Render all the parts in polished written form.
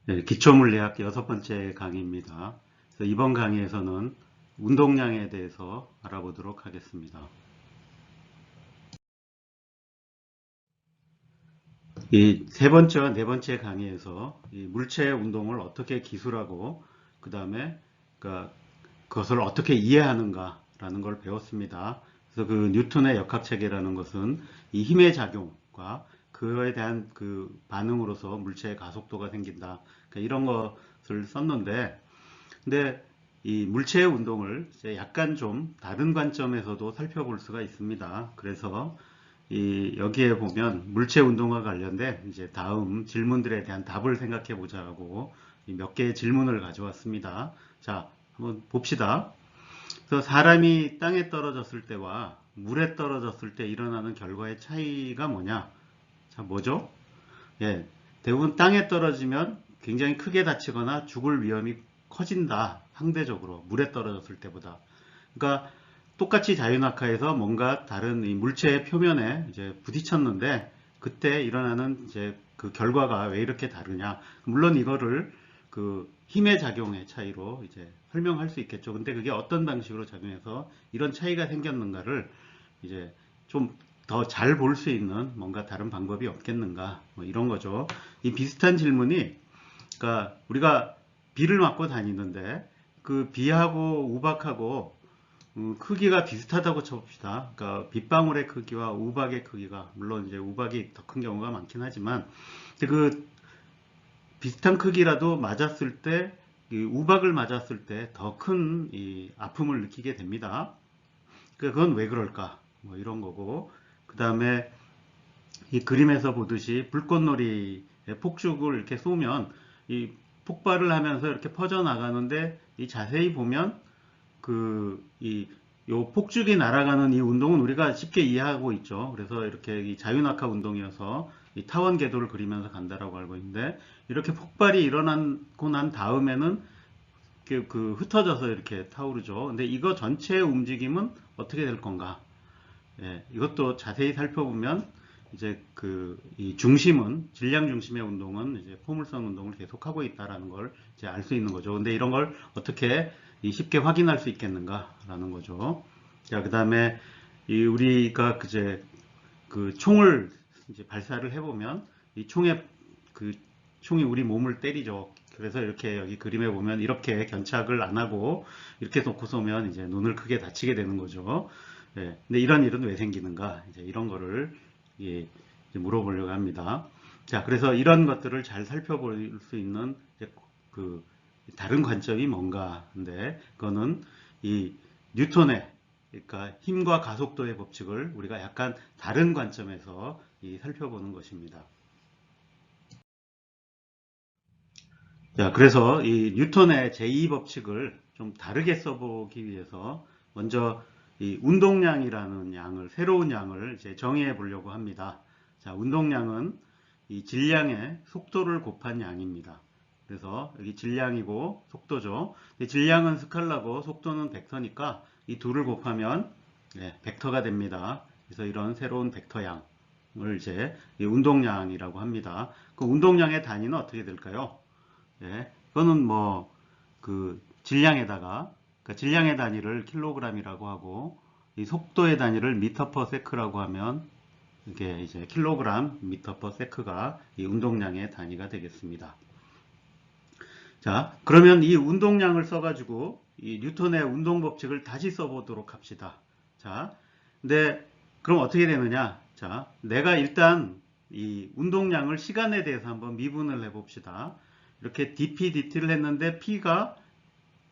네, 기초물리학 6번째 강의입니다. 그래서 이번 강의에서는 운동량에 대해서 알아보도록 하겠습니다. 이 세 번째와 네 번째 강의에서 이 물체 운동을 어떻게 기술하고 그 다음에 그것을 어떻게 이해하는가라는 걸 배웠습니다. 그래서 그 뉴턴의 역학체계라는 것은 이 힘의 작용과 그에 대한 그 반응으로서 물체의 가속도가 생긴다. 그러니까 이런 것을 썼는데 근데 이 물체의 운동을 이제 약간 좀 다른 관점에서도 살펴볼 수가 있습니다. 그래서 여기에 보면 물체 운동과 관련된 이제 다음 질문들에 대한 답을 생각해 보자고 몇 개의 질문을 가져왔습니다. 자, 한번 봅시다. 그래서 사람이 땅에 떨어졌을 때와 물에 떨어졌을 때 일어나는 결과의 차이가 뭐냐? 자, 뭐죠? 예, 대부분 땅에 떨어지면 굉장히 크게 다치거나 죽을 위험이 커진다. 상대적으로 물에 떨어졌을 때보다. 그러니까 똑같이 자유낙하에서 뭔가 다른 이 물체의 표면에 이제 부딪혔는데 그때 일어나는 이제 그 결과가 왜 이렇게 다르냐? 물론 이거를 그 힘의 작용의 차이로 이제 설명할 수 있겠죠. 근데 그게 어떤 방식으로 작용해서 이런 차이가 생겼는가를 이제 좀 더 잘 볼 수 있는 뭔가 다른 방법이 없겠는가? 뭐 이런 거죠. 이 비슷한 질문이 그러니까 우리가 비를 맞고 다니는데 그 비하고 우박하고 크기가 비슷하다고 쳐봅시다. 그러니까 빗방울의 크기와 우박의 크기가 물론 이제 우박이 더 큰 경우가 많긴 하지만 그 비슷한 크기라도 맞았을 때 우박을 맞았을 때 더 큰 아픔을 느끼게 됩니다. 그건 왜 그럴까? 뭐 이런 거고 그 다음에 이 그림에서 보듯이 불꽃놀이에 폭죽을 이렇게 쏘면 이 폭발을 하면서 이렇게 퍼져 나가는데 이 자세히 보면 요 폭죽이 날아가는 이 운동은 우리가 쉽게 이해하고 있죠. 그래서 이렇게 이 자유낙하 운동이어서 이 타원 궤도를 그리면서 간다라고 알고 있는데 이렇게 폭발이 일어나고 난 다음에는 흩어져서 이렇게 타오르죠. 근데 이거 전체의 움직임은 어떻게 될 건가? 예, 이것도 자세히 살펴보면 이제 이 중심은 질량 중심의 운동은 이제 포물선 운동을 계속하고 있다라는 걸 이제 알 수 있는 거죠. 근데 이런 걸 어떻게 쉽게 확인할 수 있겠는가라는 거죠. 자, 그다음에 우리가 이제 그 총을 이제 발사를 해보면 이 총이 우리 몸을 때리죠. 그래서 이렇게 여기 그림에 보면 이렇게 견착을 안 하고 이렇게 놓고 쏘면 이제 눈을 크게 다치게 되는 거죠. 예, 근데 이런 일은 왜 생기는가? 이제 이런 거를 예, 이제 물어보려고 합니다. 자, 그래서 이런 것들을 잘 살펴볼 수 있는 이제 그 다른 관점이 뭔가인데, 그거는 이 뉴턴의 그러니까 힘과 가속도의 법칙을 우리가 약간 다른 관점에서 살펴보는 것입니다. 자, 그래서 이 뉴턴의 제2법칙을 좀 다르게 써보기 위해서 먼저 이 운동량이라는 양을, 새로운 양을 이제 정의해 보려고 합니다. 자, 운동량은 이 질량의 속도를 곱한 양입니다. 그래서 여기 질량이고 속도죠. 질량은 스칼라고 속도는 벡터니까 이 둘을 곱하면 벡터가 됩니다. 그래서 이런 새로운 벡터 양을 이제 운동량이라고 합니다. 그 운동량의 단위는 어떻게 될까요? 예, 그거는 뭐, 질량에다가, 그러니까 질량의 단위를 킬로그램이라고 하고, 이 속도의 단위를 미터 퍼 세크라고 하면, 이게 이제 킬로그램, 미터 퍼 세크가 이 운동량의 단위가 되겠습니다. 자, 그러면 이 운동량을 써가지고, 이 뉴턴의 운동 법칙을 다시 써보도록 합시다. 자, 근데, 그럼 어떻게 되느냐? 자, 내가 일단 이 운동량을 시간에 대해서 한번 미분을 해봅시다. 이렇게 dp, dt를 했는데 p가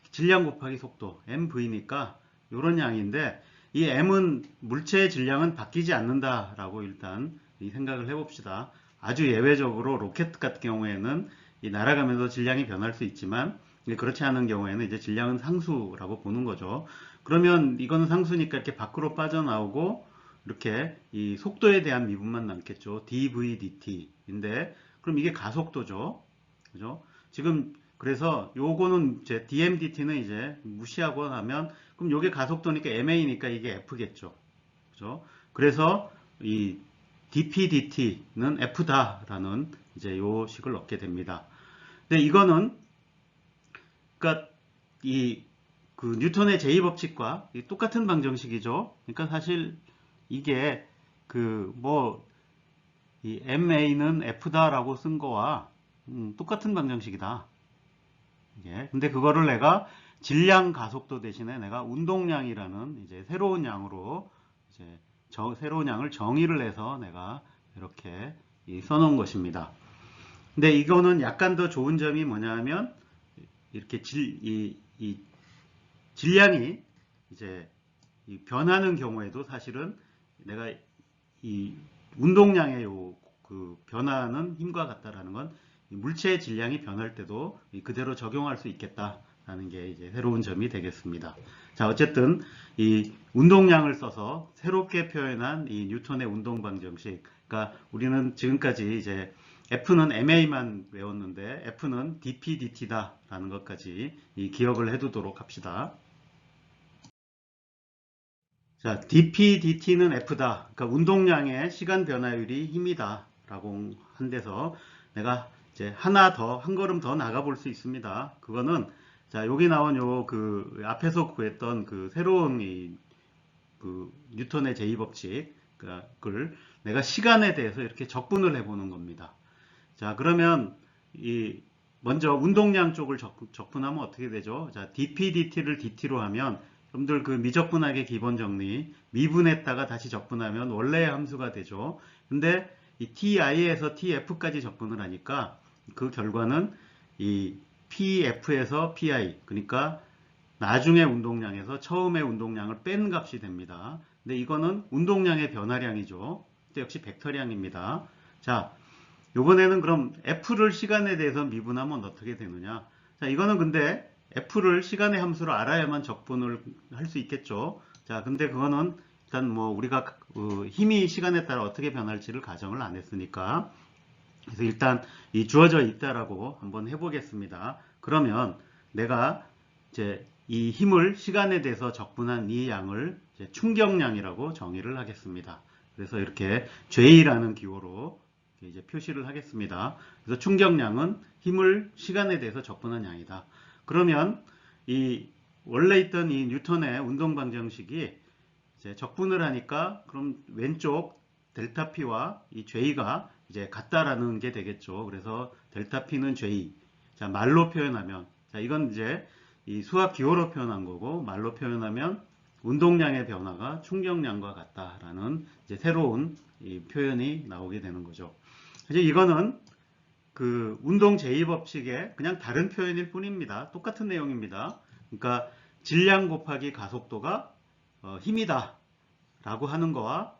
질량 곱하기 속도 mv니까 이런 양인데 이 m은 물체의 질량은 바뀌지 않는다라고 일단 생각을 해봅시다. 아주 예외적으로 로켓 같은 경우에는 날아가면서 질량이 변할 수 있지만 그렇지 않은 경우에는 이제 질량은 상수라고 보는 거죠. 그러면 이거는 상수니까 이렇게 밖으로 빠져나오고 이렇게 이 속도에 대한 미분만 남겠죠. dv, dt인데 그럼 이게 가속도죠. 그죠? 지금 그래서 요거는 이제 DMDT는 이제 무시하고 나면 그럼 요게 가속도니까 MA니까 이게 F겠죠. 그죠? 그래서 이 DPDT는 F다라는 이제 요 식을 얻게 됩니다. 근데 이거는 그러니까 그 뉴턴의 제2법칙과 똑같은 방정식이죠. 그러니까 사실 이게 이 MA는 F다라고 쓴 거와 똑같은 방정식이다. 이게. 근데 그거를 내가 질량 가속도 대신에 내가 운동량이라는 이제 새로운 양으로 이제 새로운 양을 정의를 해서 내가 이렇게 써놓은 것입니다. 근데 이거는 약간 더 좋은 점이 뭐냐면 이렇게 이 질량이 이제 변하는 경우에도 사실은 내가 이 운동량의 그 변화는 힘과 같다라는 건 물체의 질량이 변할 때도 그대로 적용할 수 있겠다라는 게 이제 새로운 점이 되겠습니다. 자, 어쨌든 이 운동량을 써서 새롭게 표현한 이 뉴턴의 운동 방정식. 그러니까 우리는 지금까지 이제 F는 MA만 외웠는데 F는 dP dT다라는 것까지 기억을 해두도록 합시다. 자, dP dT는 F다. 그러니까 운동량의 시간 변화율이 힘이다. 라고 한 데서 내가 이제 한 걸음 더 나가 볼 수 있습니다. 그거는 자, 여기 나온 그 앞에서 구했던 그 새로운 그 뉴턴의 제2법칙을 내가 시간에 대해서 이렇게 적분을 해보는 겁니다. 자, 그러면 먼저 운동량 쪽을 적분하면 어떻게 되죠? 자, dP dT를 dT로 하면 여러분들 그 미적분학의 기본 정리, 미분했다가 다시 적분하면 원래의 함수가 되죠. 근데 이 TI에서 TF까지 적분을 하니까 그 결과는 이 PF에서 PI, 그러니까 나중에 운동량에서 처음의 운동량을 뺀 값이 됩니다. 근데 이거는 운동량의 변화량이죠. 역시 벡터량입니다. 자, 요번에는 그럼 F를 시간에 대해서 미분하면 어떻게 되느냐? 자, 이거는 근데 F를 시간의 함수로 알아야만 적분을 할 수 있겠죠. 자, 근데 그거는 일단 뭐 우리가 힘이 시간에 따라 어떻게 변할지를 가정을 안 했으니까. 그래서 일단 이 주어져 있다라고 한번 해보겠습니다. 그러면 내가 이제 이 힘을 시간에 대해서 적분한 이 양을 이제 충격량이라고 정의를 하겠습니다. 그래서 이렇게 J라는 기호로 이제 표시를 하겠습니다. 그래서 충격량은 힘을 시간에 대해서 적분한 양이다. 그러면 이 원래 있던 이 뉴턴의 운동 방정식이 이제 적분을 하니까 그럼 왼쪽 델타 P와 이 J가 이제 같다라는 게 되겠죠. 그래서 델타 P는 J. 자, 말로 표현하면 자, 이건 이제 이 수학 기호로 표현한 거고 말로 표현하면 운동량의 변화가 충격량과 같다라는 이제 새로운 이 표현이 나오게 되는 거죠. 이제 이거는 그 운동 제2법칙의 그냥 다른 표현일 뿐입니다. 똑같은 내용입니다. 그러니까 질량 곱하기 가속도가 힘이다 라고 하는 거와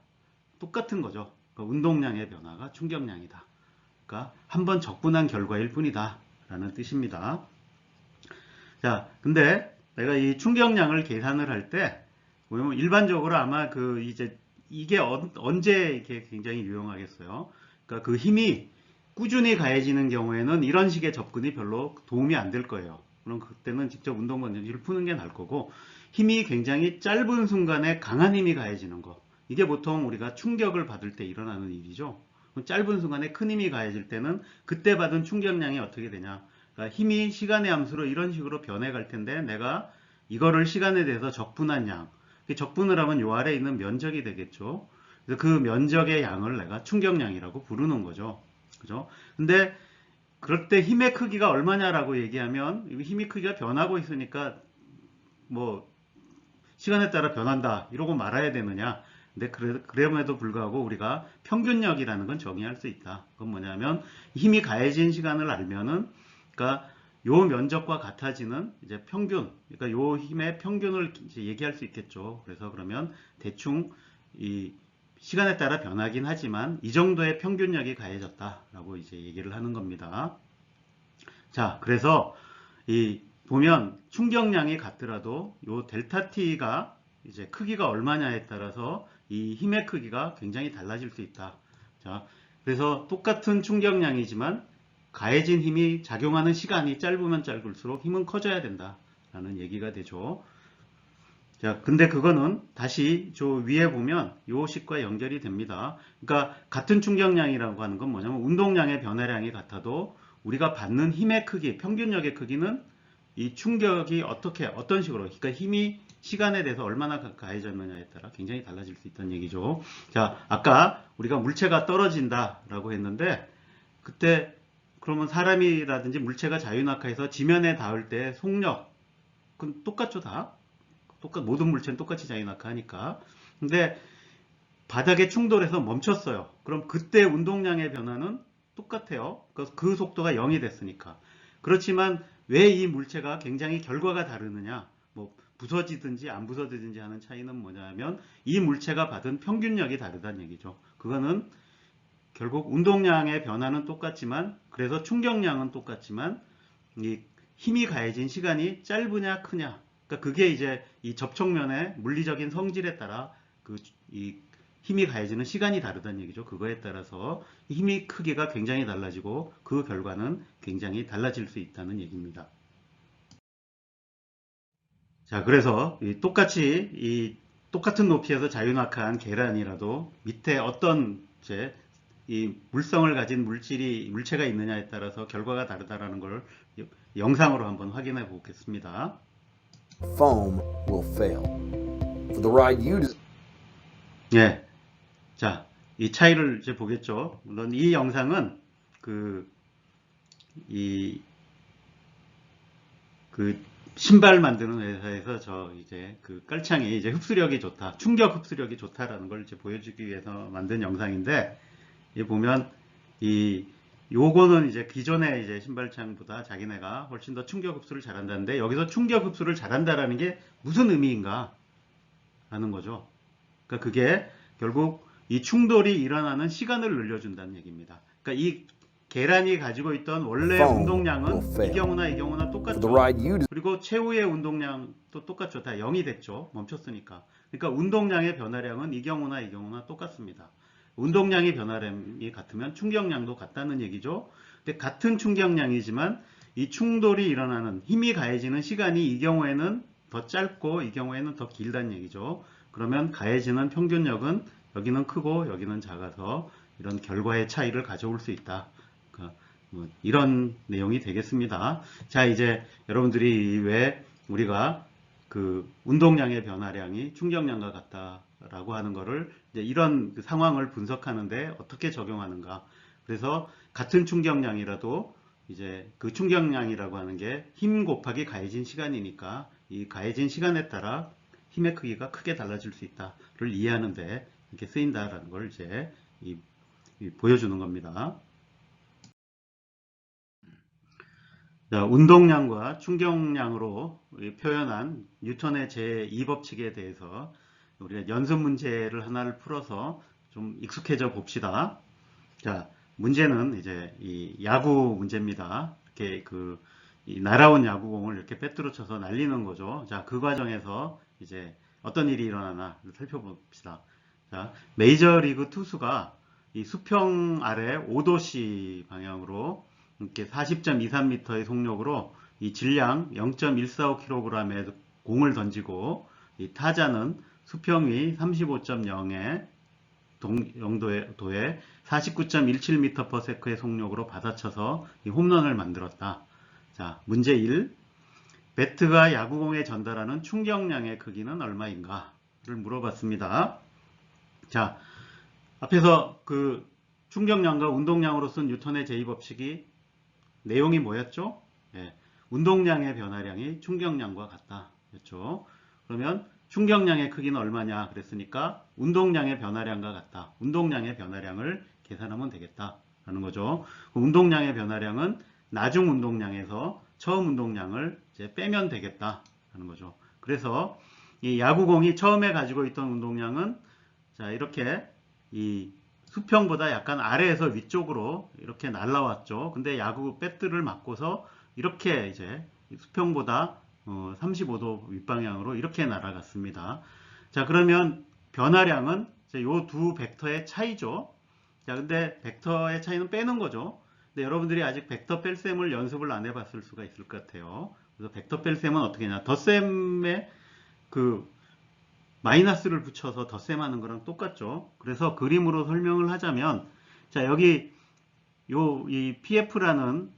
똑같은 거죠. 그러니까 운동량의 변화가 충격량이다. 그러니까 한번 적분한 결과일 뿐이다 라는 뜻입니다. 자, 근데 내가 이 충격량을 계산을 할 때 일반적으로 아마 이게 언제 이게 굉장히 유용하겠어요. 그러니까 그 힘이 꾸준히 가해지는 경우에는 이런 식의 접근이 별로 도움이 안 될 거예요. 그럼 그때는 직접 운동 방정식을 푸는 게 나을 거고, 힘이 굉장히 짧은 순간에 강한 힘이 가해지는 거. 이게 보통 우리가 충격을 받을 때 일어나는 일이죠. 짧은 순간에 큰 힘이 가해질 때는 그때 받은 충격량이 어떻게 되냐. 그러니까 힘이 시간의 함수로 이런 식으로 변해갈 텐데 내가 이거를 시간에 대해서 적분한 양. 적분을 하면 요 아래에 있는 면적이 되겠죠. 그래서 그 면적의 양을 내가 충격량이라고 부르는 거죠. 그죠? 근데 그럴 때 힘의 크기가 얼마냐라고 얘기하면 힘의 크기가 변하고 있으니까 뭐 시간에 따라 변한다 이러고 말아야 되느냐. 근데 그럼에도 불구하고 우리가 평균력이라는 건 정의할 수 있다. 그건 뭐냐면 힘이 가해진 시간을 알면은 그러니까 요 면적과 같아지는 이제 평균, 그러니까 요 힘의 평균을 이제 얘기할 수 있겠죠. 그래서 그러면 대충 이 시간에 따라 변하긴 하지만 이 정도의 평균력이 가해졌다라고 이제 얘기를 하는 겁니다. 자, 그래서 보면 충격량이 같더라도 요 델타 T가 이제 크기가 얼마냐에 따라서 이 힘의 크기가 굉장히 달라질 수 있다. 자, 그래서 똑같은 충격량이지만 가해진 힘이 작용하는 시간이 짧으면 짧을수록 힘은 커져야 된다라는 얘기가 되죠. 자, 근데 그거는 다시 저 위에 보면 요 식과 연결이 됩니다. 그러니까 같은 충격량이라고 하는 건 뭐냐면 운동량의 변화량이 같아도 우리가 받는 힘의 크기, 평균력의 크기는 이 충격이 어떤 식으로, 그러니까 힘이 시간에 대해서 얼마나 가해졌느냐에 따라 굉장히 달라질 수 있다는 얘기죠. 자, 아까 우리가 물체가 떨어진다라고 했는데, 그때 그러면 사람이라든지 물체가 자유낙하해서 지면에 닿을 때 속력은 똑같죠, 다? 모든 물체는 똑같이 자유낙하하니까. 근데 바닥에 충돌해서 멈췄어요. 그럼 그때 운동량의 변화는 똑같아요. 그 속도가 0이 됐으니까. 그렇지만 왜 이 물체가 굉장히 결과가 다르느냐? 뭐 부서지든지 안 부서지든지 하는 차이는 뭐냐면 이 물체가 받은 평균력이 다르다는 얘기죠. 그거는 결국 운동량의 변화는 똑같지만, 그래서 충격량은 똑같지만 이 힘이 가해진 시간이 짧으냐 크냐, 그러니까 그게 이제 이 접촉면의 물리적인 성질에 따라 이 힘이 가해지는 시간이 다르다는 얘기죠. 그거에 따라서 힘의 크기가 굉장히 달라지고 그 결과는 굉장히 달라질 수 있다는 얘기입니다. 자, 그래서 똑같은 높이에서 자유낙하한 계란이라도 밑에 어떤 이 물성을 가진 물체가 있느냐에 따라서 결과가 다르다라는 걸 영상으로 한번 확인해 보겠습니다. Foam will fail. For the ride you 예. 자, 이 차이를 이제 보겠죠. 물론 이 영상은 신발 만드는 회사에서 깔창이 이제 흡수력이 좋다, 충격 흡수력이 좋다라는 걸 이제 보여주기 위해서 만든 영상인데, 이 보면 요거는 이제 기존의 이제 신발창보다 자기네가 훨씬 더 충격 흡수를 잘한다는데, 여기서 충격 흡수를 잘한다라는 게 무슨 의미인가 하는 거죠. 그러니까 그게 결국 이 충돌이 일어나는 시간을 늘려준다는 얘기입니다. 그러니까 이 계란이 가지고 있던 원래 운동량은 이 경우나 똑같죠. 그리고 최후의 운동량도 똑같죠. 다 0이 됐죠. 멈췄으니까. 그러니까 운동량의 변화량은 이 경우나 똑같습니다. 운동량의 변화량이 같으면 충격량도 같다는 얘기죠. 근데 같은 충격량이지만 이 충돌이 일어나는, 힘이 가해지는 시간이 이 경우에는 더 짧고 이 경우에는 더 길다는 얘기죠. 그러면 가해지는 평균력은 여기는 크고 여기는 작아서 이런 결과의 차이를 가져올 수 있다. 이런 내용이 되겠습니다. 자, 이제 여러분들이 왜 우리가 운동량의 변화량이 충격량과 같다라고 하는 거를 이제 이런 상황을 분석하는데 어떻게 적용하는가. 그래서 같은 충격량이라도 이제 그 충격량이라고 하는 게 힘 곱하기 가해진 시간이니까 이 가해진 시간에 따라 힘의 크기가 크게 달라질 수 있다를 이해하는데 이렇게 쓰인다라는 걸 이제 보여주는 겁니다. 자, 운동량과 충격량으로 표현한 뉴턴의 제2법칙에 대해서 우리가 연습 문제를 하나를 풀어서 좀 익숙해져 봅시다. 자, 문제는 이제 이 야구 문제입니다. 이렇게 이 날아온 야구공을 이렇게 빼뚫어 쳐서 날리는 거죠. 자, 그 과정에서 이제 어떤 일이 일어나나 살펴봅시다. 자, 메이저리그 투수가 이 수평 아래 5도씨 방향으로 이렇게 40.23m의 속력으로 이 질량 0.145kg의 공을 던지고, 이 타자는 수평 위 35.0의 영도에 49.17m/s의 속력으로 받아쳐서 이 홈런을 만들었다. 자, 문제 1. 배트가 야구공에 전달하는 충격량의 크기는 얼마인가를 물어봤습니다. 자, 앞에서 충격량과 운동량으로 쓴 뉴턴의 제2법칙이 내용이 뭐였죠? 예, 운동량의 변화량이 충격량과 같다 였죠. 그러면 충격량의 크기는 얼마냐 그랬으니까 운동량의 변화량과 같다. 운동량의 변화량을 계산하면 되겠다라는 거죠. 운동량의 변화량은 나중 운동량에서 처음 운동량을 이제 빼면 되겠다라는 거죠. 그래서 이 야구공이 처음에 가지고 있던 운동량은 자, 이렇게 이 수평보다 약간 아래에서 위쪽으로 이렇게 날라왔죠. 근데 야구 배트를 맞고서 이렇게 이제 수평보다 35도 윗방향으로 이렇게 날아갔습니다. 자, 그러면 변화량은 이 두 벡터의 차이죠. 자, 근데 벡터의 차이는 빼는 거죠. 근데 여러분들이 아직 벡터 뺄셈을 연습을 안 해봤을 수가 있을 것 같아요. 그래서 벡터 뺄셈은 어떻게 했냐. 덧셈에 마이너스를 붙여서 덧셈하는 거랑 똑같죠. 그래서 그림으로 설명을 하자면, 자, 여기 이 PF라는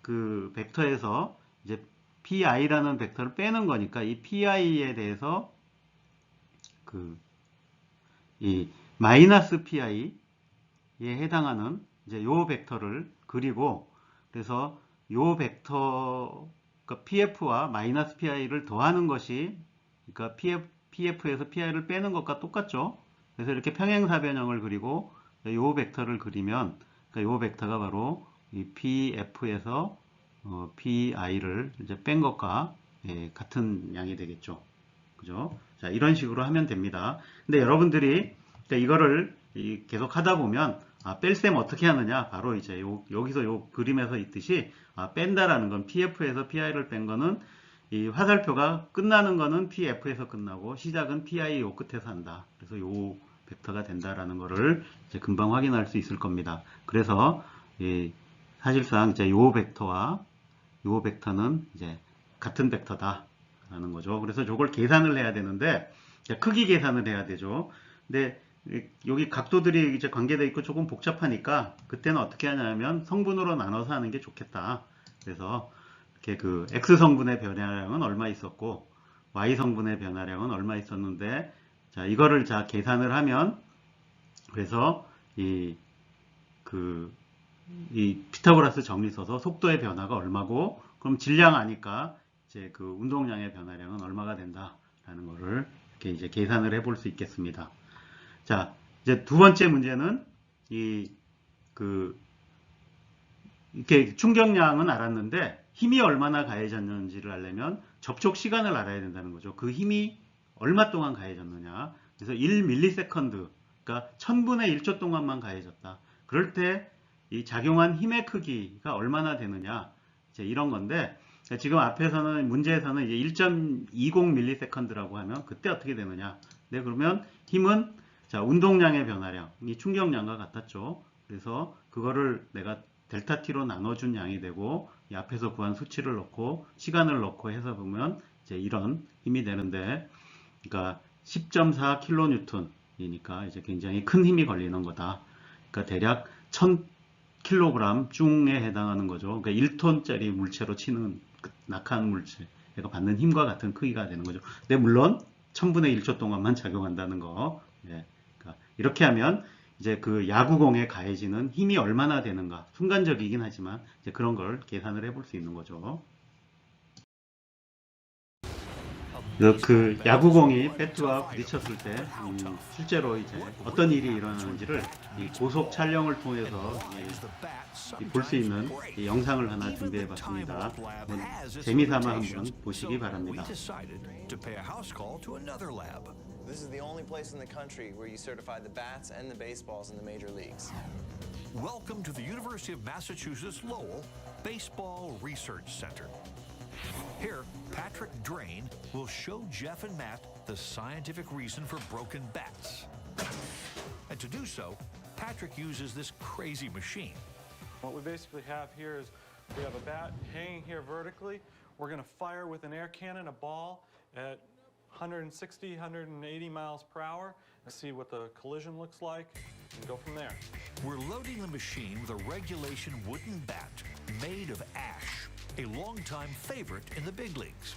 그 벡터에서 이제 pi라는 벡터를 빼는 거니까 이 pi에 대해서 이 마이너스 pi에 해당하는 이제 요 벡터를 그리고 그래서 요 벡터 그러니까 pf와 마이너스 pi를 더하는 것이 그러니까 pf에서 pi를 빼는 것과 똑같죠. 그래서 이렇게 평행사변형을 그리고 요 벡터를 그리면 그러니까 요 벡터가 바로 이 pf에서 pi를 이제 뺀 것과 같은 양이 되겠죠. 그죠? 자, 이런 식으로 하면 됩니다. 근데 여러분들이 이거를 계속 하다 보면 뺄셈 어떻게 하느냐? 바로 이제 여기서 요 그림에서 있듯이 뺀다라는 건 pf에서 pi를 뺀 거는 이 화살표가 끝나는 거는 pf에서 끝나고 시작은 pi 요 끝에서 한다. 그래서 요 벡터가 된다라는 거를 이제 금방 확인할 수 있을 겁니다. 그래서 사실상 이제 요 벡터와 요 벡터는 이제 같은 벡터다라는 거죠. 그래서 저걸 계산을 해야 되는데 크기 계산을 해야 되죠. 근데 여기 각도들이 이제 관계되어 있고 조금 복잡하니까 그때는 어떻게 하냐면 성분으로 나눠서 하는 게 좋겠다. 그래서 이렇게 그 x 성분의 변화량은 얼마 있었고 y 성분의 변화량은 얼마 있었는데 자 이거를 자 계산을 하면 그래서 이 피타고라스 정리 써서 속도의 변화가 얼마고 그럼 질량 아니까 이제 그 운동량의 변화량은 얼마가 된다라는 거를 이렇게 이제 계산을 해볼 수 있겠습니다. 자, 이제 두 번째 문제는 이렇게 충격량은 알았는데 힘이 얼마나 가해졌는지를 알려면 접촉 시간을 알아야 된다는 거죠. 그 힘이 얼마 동안 가해졌느냐. 그래서 1ms, 그러니까 1000분의 1초 동안만 가해졌다. 그럴 때 이 작용한 힘의 크기가 얼마나 되느냐. 이제 이런 건데 지금 앞에서는 문제에서는 이제 1.20ms라고 하면 그때 어떻게 되느냐. 네, 그러면 힘은 자, 운동량의 변화량, 이 충격량과 같았죠. 그래서 그거를 내가 델타 t로 나눠준 양이 되고 이 앞에서 구한 수치를 넣고 시간을 넣고 해서 보면 이제 이런 힘이 되는데, 그러니까 10.4kN이니까 이제 굉장히 큰 힘이 걸리는 거다. 그러니까 대략 1000kg 중에 해당하는 거죠. 그러니까 1톤짜리 물체로 치는 낙하한 물체가 받는 힘과 같은 크기가 되는 거죠. 근데 물론 1000분의 1초 동안만 작용한다는 거. 예. 그러니까 이렇게 하면 이제 그 야구공에 가해지는 힘이 얼마나 되는가, 순간적이긴 하지만 이제 그런 걸 계산을 해볼 수 있는 거죠. 그 야구공이 배트와 부딪혔을 때 실제로 이제 어떤 일이 일어나는지를 이 고속 촬영을 통해서 볼 수 있는 이 영상을 하나 준비해봤습니다. 재미삼아 한번 보시기 바랍니다. This is the only place in the country where you certify the bats and the baseballs in the major leagues. Welcome to the University of Massachusetts Lowell Baseball Research Center. Here, Patrick Drain will show Jeff and Matt the scientific reason for broken bats. And to do so, Patrick uses this crazy machine. What we basically have here is we have a bat hanging here vertically. We're going to fire with an air cannon a ball at 160, 180 miles per hour and see what the collision looks like and go from there. We're loading the machine with a regulation wooden bat made of ash, a longtime favorite in the big leagues.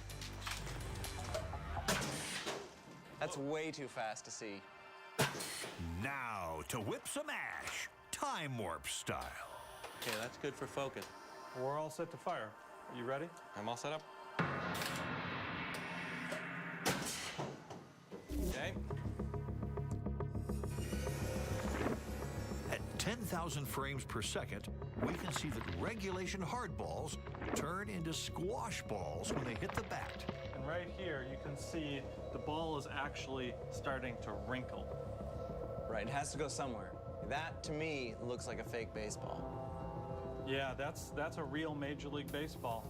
That's way too fast to see. Now to whip some ash, time warp style. Okay, that's good for focus. We're all set to fire. You ready? I'm all set up. Okay. At 10,000 frames per second, we can see that regulation hardballs turn into squash balls when they hit the bat. And right here, you can see the ball is actually starting to wrinkle. Right, it has to go somewhere. That, to me, looks like a fake baseball. Yeah, that's a real Major League Baseball.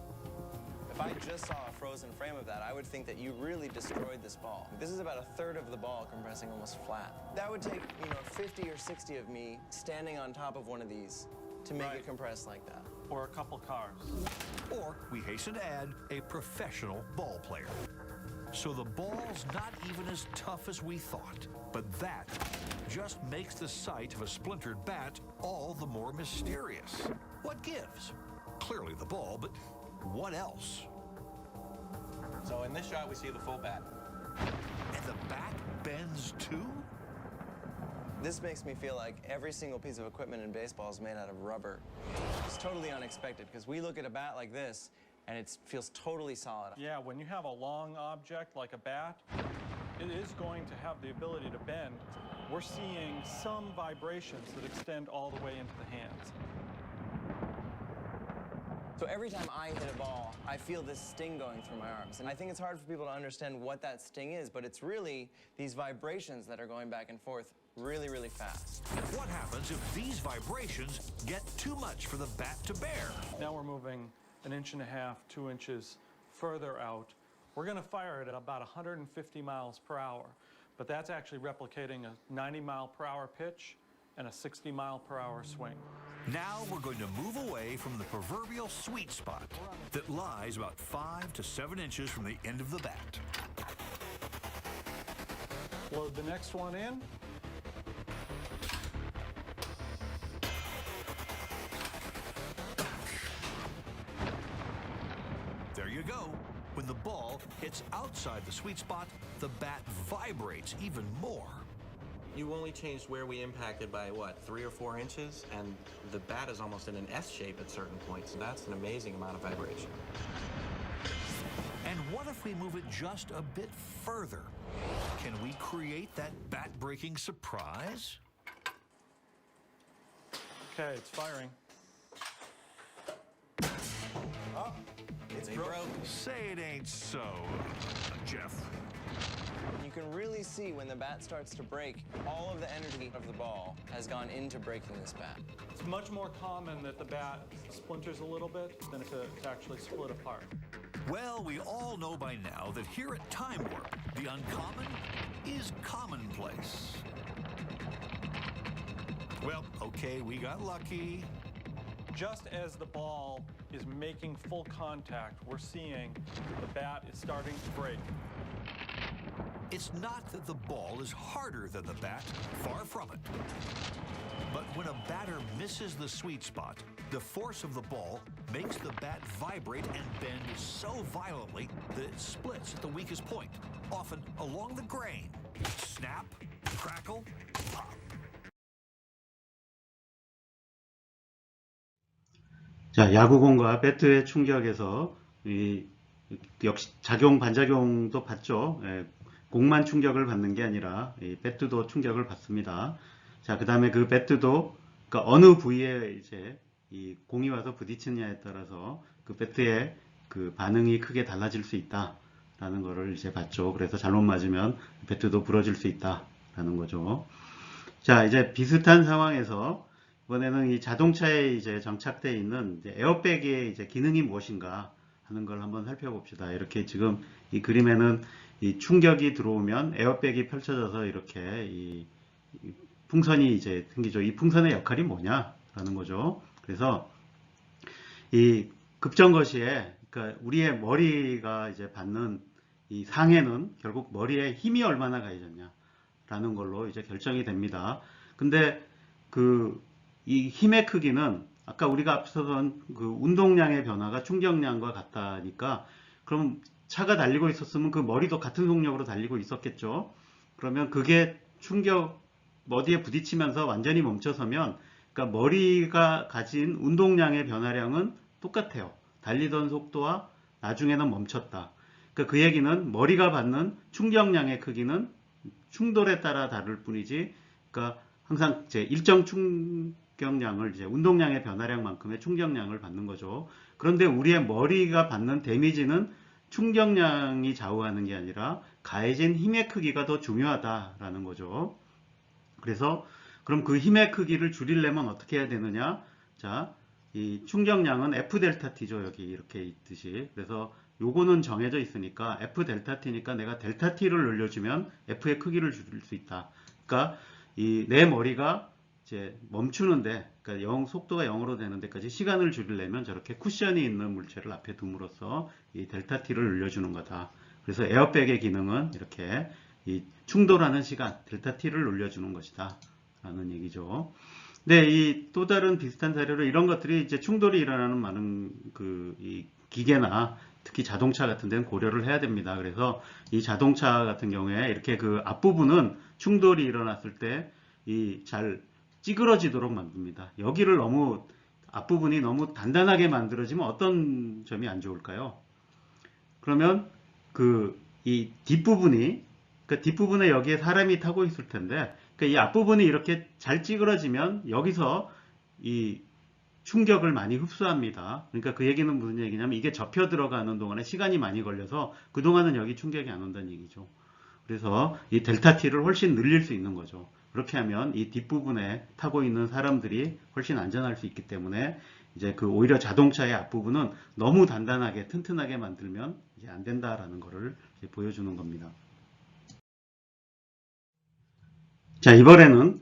If I just saw a frozen frame of that, I would think that you really destroyed this ball. This is about a third of the ball compressing almost flat. That would take, 50 or 60 of me standing on top of one of these to make Right. it compress like that. Or a couple cars. Or, we hasten to add, a professional ball player. So the ball's not even as tough as we thought. But that just makes the sight of a splintered bat all the more mysterious. What gives? clearly the ball, but what else? So in this shot, we see the full bat. And the bat bends too? This makes me feel like every single piece of equipment in baseball is made out of rubber. It's totally unexpected because we look at a bat like this and it feels totally solid. Yeah, when you have a long object like a bat, it is going to have the ability to bend. We're seeing some vibrations that extend all the way into the hands. So every time I hit a ball, I feel this sting going through my arms. And I think it's hard for people to understand what that sting is, but it's really these vibrations that are going back and forth really, really fast. What happens if these vibrations get too much for the bat to bear? Now we're moving 1.5 inches, 2 inches further out. We're going to fire it at about 150 miles per hour, but that's actually replicating a 90 mile per hour pitch and a 60 mile per hour swing. Now we're going to move away from the proverbial sweet spot that lies about 5 to 7 inches from the end of the bat. Load the next one in. There you go. When the ball hits outside the sweet spot, the bat vibrates even more. You only changed where we impacted by, what, 3 or 4 inches? And the bat is almost in an S shape at certain points. So that's an amazing amount of vibration. And what if we move it just a bit further? Can we create that bat-breaking surprise? Okay, it's firing. Oh, it's broke. Say it ain't so, Jeff. You can really see when the bat starts to break, all of the energy of the ball has gone into breaking this bat. It's much more common that the bat splinters a little bit than to actually split apart. Well, we all know by now that here at Time Warp, the uncommon is commonplace. Well, okay, we got lucky. Just as the ball is making full contact, we're seeing the bat is starting to break. It's not that the ball is harder than the bat, far from it. But when a batter misses the sweet spot, the force of the ball makes the bat vibrate and bend so violently that it splits at the weakest point, often along the grain. Snap, crackle, pop. 자, 야구공과 배트의 충격에서 역시 작용, 반작용도 받죠. 예, 공만 충격을 받는 게 아니라 이 배트도 충격을 받습니다. 자, 그 다음에 그 배트도 그러니까 어느 부위에 이제 이 공이 와서 부딪히느냐에 따라서 그 배트의 그 반응이 크게 달라질 수 있다라는 거를 이제 봤죠. 그래서 잘못 맞으면 배트도 부러질 수 있다라는 거죠. 자, 이제 비슷한 상황에서 이번에는 이 자동차에 이제 장착되어 있는 이제 에어백의 이제 기능이 무엇인가 하는 걸 한번 살펴봅시다. 이렇게 지금 이 그림에는 이 충격이 들어오면 에어백이 펼쳐져서 이렇게 이 풍선이 이제 생기죠. 이 풍선의 역할이 뭐냐라는 거죠. 그래서 이 급정거시에 그러니까 우리의 머리가 이제 받는 이 상해는 결국 머리에 힘이 얼마나 가해졌냐라는 걸로 이제 결정이 됩니다. 근데 이 힘의 크기는 아까 우리가 앞서던 그 운동량의 변화가 충격량과 같다니까 그럼 차가 달리고 있었으면 그 머리도 같은 속력으로 달리고 있었겠죠. 그러면 그게 충격 어디에 부딪히면서 완전히 멈춰서면 그러니까 머리가 가진 운동량의 변화량은 똑같아요. 달리던 속도와 나중에는 멈췄다. 그러니까 그 얘기는 머리가 받는 충격량의 크기는 충돌에 따라 다를 뿐이지 그러니까 항상 이제 일정 충격량을 이제 운동량의 변화량만큼의 충격량을 받는 거죠. 그런데 우리의 머리가 받는 데미지는 충격량이 좌우하는 게 아니라 가해진 힘의 크기가 더 중요하다라는 거죠. 그래서 그럼 그 힘의 크기를 줄이려면 어떻게 해야 되느냐? 자, 이 충격량은 F 델타 T죠. 여기 이렇게 있듯이. 그래서 요거는 정해져 있으니까 F 델타 T니까 내가 델타 T를 늘려주면 F의 크기를 줄일 수 있다. 그러니까 내 머리가 이제 멈추는데, 그러니까 속도가 0으로 되는 데까지 시간을 줄이려면 저렇게 쿠션이 있는 물체를 앞에 둠으로써 이 델타 T를 늘려주는 거다. 그래서 에어백의 기능은 이렇게 이 충돌하는 시간, 델타 T를 늘려주는 것이다. 라는 얘기죠. 네, 이 또 다른 비슷한 사례로 이런 것들이 이제 충돌이 일어나는 많은 이 기계나 특히 자동차 같은 데는 고려를 해야 됩니다. 그래서 이 자동차 같은 경우에 이렇게 그 앞부분은 충돌이 일어났을 때 이 잘 찌그러지도록 만듭니다. 여기를 너무 앞부분이 너무 단단하게 만들어지면 어떤 점이 안 좋을까요? 그러면 이 뒷부분이 그 뒷부분에 여기에 사람이 타고 있을 텐데 이 앞부분이 이렇게 잘 찌그러지면 여기서 이 충격을 많이 흡수합니다. 그러니까 그 얘기는 무슨 얘기냐면 이게 접혀 들어가는 동안에 시간이 많이 걸려서 그동안은 여기 충격이 안 온다는 얘기죠. 그래서 이 델타 T를 훨씬 늘릴 수 있는 거죠. 그렇게 하면 이 뒷부분에 타고 있는 사람들이 훨씬 안전할 수 있기 때문에 이제 오히려 자동차의 앞부분은 너무 단단하게 튼튼하게 만들면 이제 안 된다라는 것을 보여주는 겁니다. 자, 이번에는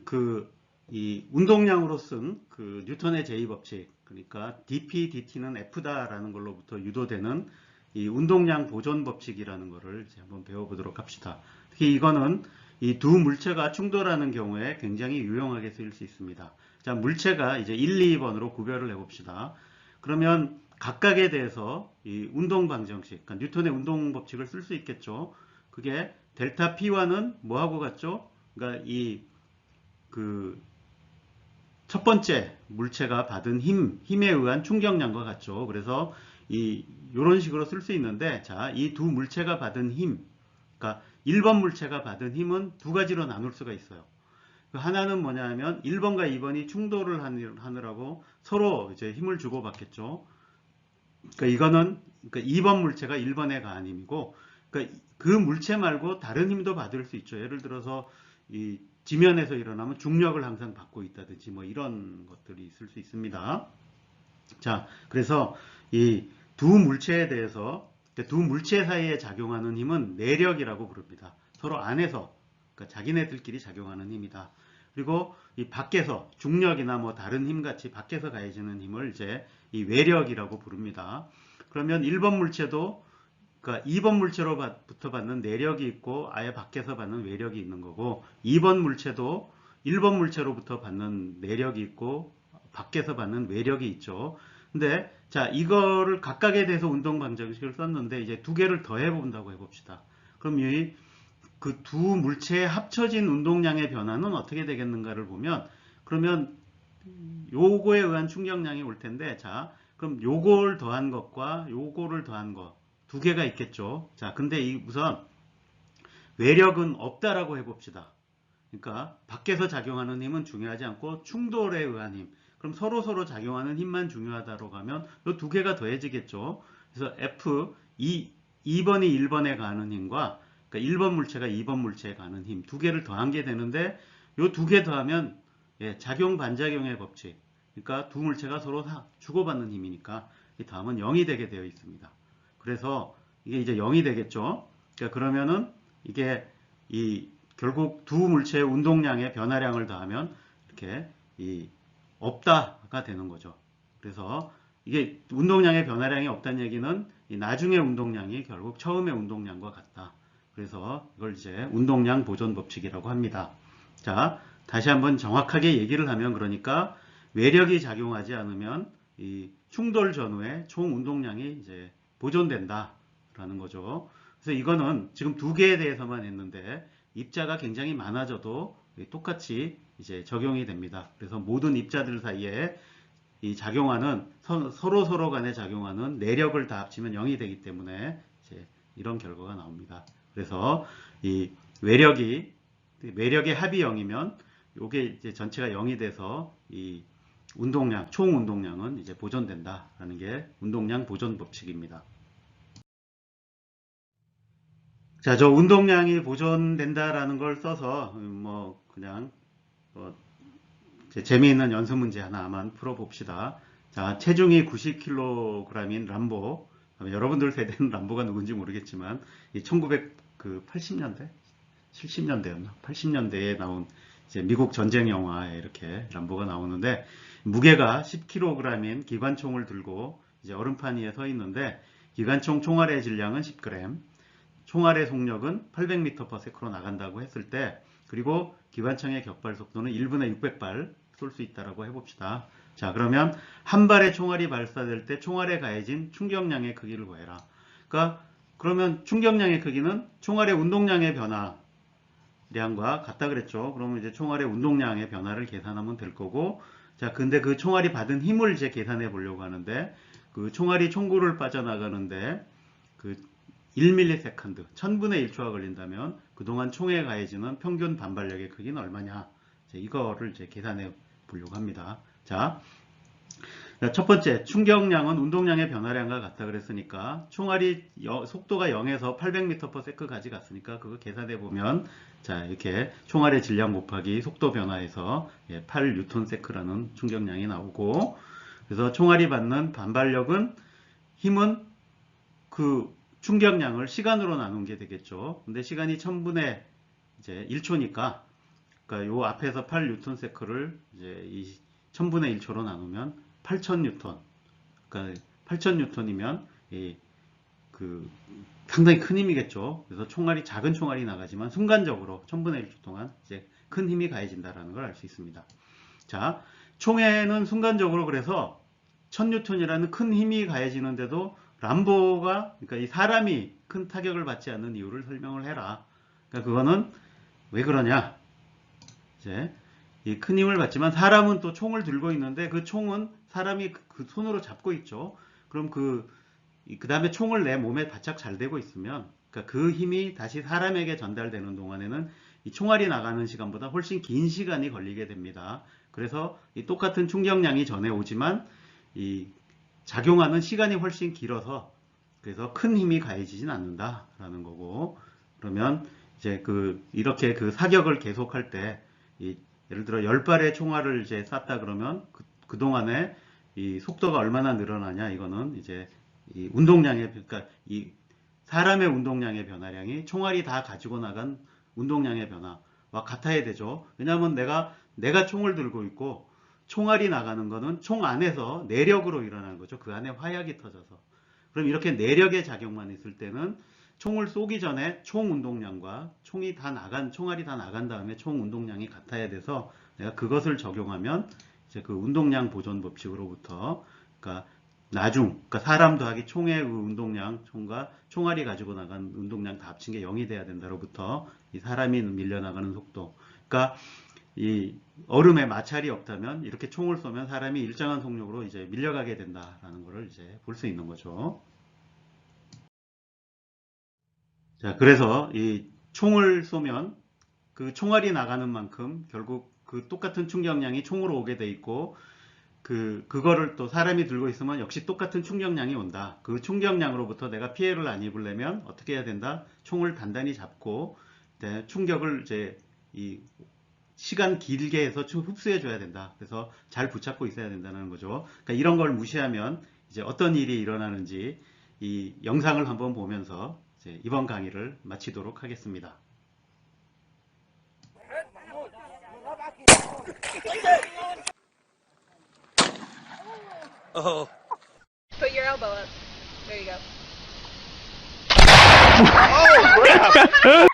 이 운동량으로 쓴 뉴턴의 제2법칙, 그러니까 dP, dt는 F다라는 걸로부터 유도되는 이 운동량 보존 법칙이라는 것을 이제 한번 배워보도록 합시다. 특히 이거는 이 두 물체가 충돌하는 경우에 굉장히 유용하게 쓰일 수 있습니다. 자, 물체가 이제 1, 2번으로 구별을 해봅시다. 그러면 각각에 대해서 이 운동 방정식, 그러니까 뉴턴의 운동 법칙을 쓸 수 있겠죠. 그게 델타 P와는 뭐하고 같죠? 그러니까 첫 번째 물체가 받은 힘에 의한 충격량과 같죠. 그래서 이런 식으로 쓸 수 있는데, 자, 이 두 물체가 받은 힘, 그러니까 1번 물체가 받은 힘은 두 가지로 나눌 수가 있어요. 하나는 뭐냐면 1번과 2번이 충돌을 하느라고 서로 이제 힘을 주고받겠죠. 그러니까 이거는 2번 물체가 1번에 가한 힘이고, 그러니까 그 물체 말고 다른 힘도 받을 수 있죠. 예를 들어서 이 지면에서 일어나면 중력을 항상 받고 있다든지 뭐 이런 것들이 있을 수 있습니다. 자, 그래서 이 두 물체에 대해서 두 물체 사이에 작용하는 힘은 내력이라고 부릅니다. 서로 안에서 그러니까 자기네들끼리 작용하는 힘이다. 그리고 이 밖에서 중력이나 뭐 다른 힘 같이 밖에서 가해지는 힘을 이제 이 외력이라고 부릅니다. 그러면 1번 물체도 그러니까 2번 물체로부터 받는 내력이 있고 아예 밖에서 받는 외력이 있는 거고 2번 물체도 1번 물체로부터 받는 내력이 있고 밖에서 받는 외력이 있죠. 근데 자, 이거를 각각에 대해서 운동 방정식을 썼는데 이제 두 개를 더해 본다고 해봅시다. 그럼 이 그 두 물체의 합쳐진 운동량의 변화는 어떻게 되겠는가를 보면 그러면 요거에 의한 충격량이 올 텐데 자, 그럼 요걸 더한 것과 요거를 더한 것 두 개가 있겠죠. 자, 근데 우선 외력은 없다라고 해봅시다. 그러니까 밖에서 작용하는 힘은 중요하지 않고 충돌에 의한 힘. 그럼 서로 작용하는 힘만 중요하다고 하면 이 두 개가 더해지겠죠. 그래서 F 2번이 1번에 가하는 힘과 그러니까 1번 물체가 2번 물체에 가하는 힘 두 개를 더한 게 되는데 이 두 개 더하면 작용 반작용의 법칙. 그러니까 두 물체가 서로 주고받는 힘이니까 이 다음은 0이 되게 되어 있습니다. 그래서 이게 이제 0이 되겠죠. 그러니까 그러면은 이게 결국 두 물체의 운동량의 변화량을 더하면 이렇게 없다가 되는 거죠. 그래서 이게 운동량의 변화량이 없다는 얘기는 나중의 운동량이 결국 처음의 운동량과 같다. 그래서 이걸 이제 운동량 보존 법칙이라고 합니다. 자, 다시 한번 정확하게 얘기를 하면 그러니까 외력이 작용하지 않으면 이 충돌 전후에 총 운동량이 이제 보존된다라는 거죠. 그래서 이거는 지금 두 개에 대해서만 했는데 입자가 굉장히 많아져도 똑같이 이제 적용이 됩니다. 그래서 모든 입자들 사이에 이 작용하는 서로 간에 작용하는 내력을 다 합치면 0이 되기 때문에 이제 이런 결과가 나옵니다. 그래서 이 외력의 합이 0이면 요게 이제 전체가 0이 돼서 이 운동량, 총 운동량은 이제 보존된다라는 게 운동량 보존 법칙입니다. 자, 저 운동량이 보존된다라는 걸 써서 뭐 그냥 재미있는 연습 문제 하나만 풀어봅시다. 자, 체중이 90kg인 람보. 여러분들 세대는 람보가 누군지 모르겠지만 1980년대, 70년대였나? 80년대에 나온 이제 미국 전쟁 영화에 이렇게 람보가 나오는데 무게가 10kg인 기관총을 들고 이제 얼음판 위에 서 있는데 기관총 총알의 질량은 10g. 총알의 속력은 800m/s로 나간다고 했을 때 그리고 기관총의 격발 속도는 1분에 600발 쏠 수 있다라고 해봅시다. 자, 그러면 한 발의 총알이 발사될 때 총알에 가해진 충격량의 크기를 구해라. 그러면 충격량의 크기는 총알의 운동량의 변화량과 같다 그랬죠. 그러면 이제 총알의 운동량의 변화를 계산하면 될 거고, 자, 근데 그 총알이 받은 힘을 이제 계산해 보려고 하는데, 그 총알이 총구를 빠져나가는데 그 1ms, 1000분의 1초가 걸린다면 그동안 총에 가해지는 평균 반발력의 크기는 얼마냐? 이거를 이제 계산해 보려고 합니다. 자, 첫 번째, 충격량은 운동량의 변화량과 같다 그랬으니까 총알이 속도가 0에서 800m/s까지 갔으니까 그거 계산해 보면, 자, 이렇게 총알의 질량 곱하기 속도 변화에서 8N라는 충격량이 나오고, 그래서 총알이 받는 반발력은, 힘은 그 충격량을 시간으로 나눈 게 되겠죠. 근데 시간이 1000분의 이제 1초니까, 그러니까 요 앞에서 8N를 이제 이 1000분의 1초로 나누면 8000N. 그러니까 8000N이면 그 상당히 큰 힘이겠죠. 그래서 총알이, 작은 총알이 나가지만 순간적으로 1000분의 1초 동안 이제 큰 힘이 가해진다라는 걸 알 수 있습니다. 자, 총에는 순간적으로 그래서 1000N이라는 큰 힘이 가해지는데도 람보가, 그러니까 이 사람이 큰 타격을 받지 않는 이유를 설명을 해라. 그러니까 그거는 왜 그러냐? 이제 이 큰 힘을 받지만 사람은 또 총을 들고 있는데 그 총은 사람이 그 손으로 잡고 있죠. 그럼 그 다음에 총을 내 몸에 바짝 잘 대고 있으면, 그러니까 그 힘이 다시 사람에게 전달되는 동안에는 이 총알이 나가는 시간보다 훨씬 긴 시간이 걸리게 됩니다. 그래서 이 똑같은 충격량이 전해 오지만 이 작용하는 시간이 훨씬 길어서, 그래서 큰 힘이 가해지진 않는다라는 거고, 그러면 이제 이렇게 그 사격을 계속할 때, 예를 들어 10발의 총알을 이제 쐈다 그러면 그 동안에 이 속도가 얼마나 늘어나냐, 이거는 이제 이 운동량의, 그러니까 이 사람의 운동량의 변화량이 총알이 다 가지고 나간 운동량의 변화와 같아야 되죠. 왜냐하면 내가 총을 들고 있고 총알이 나가는 거는 총 안에서 내력으로 일어나는 거죠. 그 안에 화약이 터져서. 그럼 이렇게 내력의 작용만 있을 때는 총을 쏘기 전에 총 운동량과 총알이 다 나간 다음에 총 운동량이 같아야 돼서, 내가 그것을 적용하면 이제 그 운동량 보존 법칙으로부터, 그러니까 그러니까 사람 더하기 총의 그 운동량, 총과 총알이 가지고 나간 운동량 다 합친 게 0이 돼야 된다로부터 이 사람이 밀려나가는 속도, 그러니까 이 얼음에 마찰이 없다면 이렇게 총을 쏘면 사람이 일정한 속력으로 이제 밀려가게 된다라는 것을 이제 볼 수 있는 거죠. 자, 그래서 이 총을 쏘면 그 총알이 나가는 만큼 결국 그 똑같은 충격량이 총으로 오게 돼 있고, 그거를 또 사람이 들고 있으면 역시 똑같은 충격량이 온다. 그 충격량으로부터 내가 피해를 안 입으려면 어떻게 해야 된다? 총을 단단히 잡고, 충격을 이제 이 시간 길게 해서 흡수해 줘야 된다. 그래서 잘 붙잡고 있어야 된다는 거죠. 그러니까 이런 걸 무시하면 이제 어떤 일이 일어나는지 이 영상을 한번 보면서 이제 이번 강의를 마치도록 하겠습니다. Put your elbow up. There you go. Oh, crap!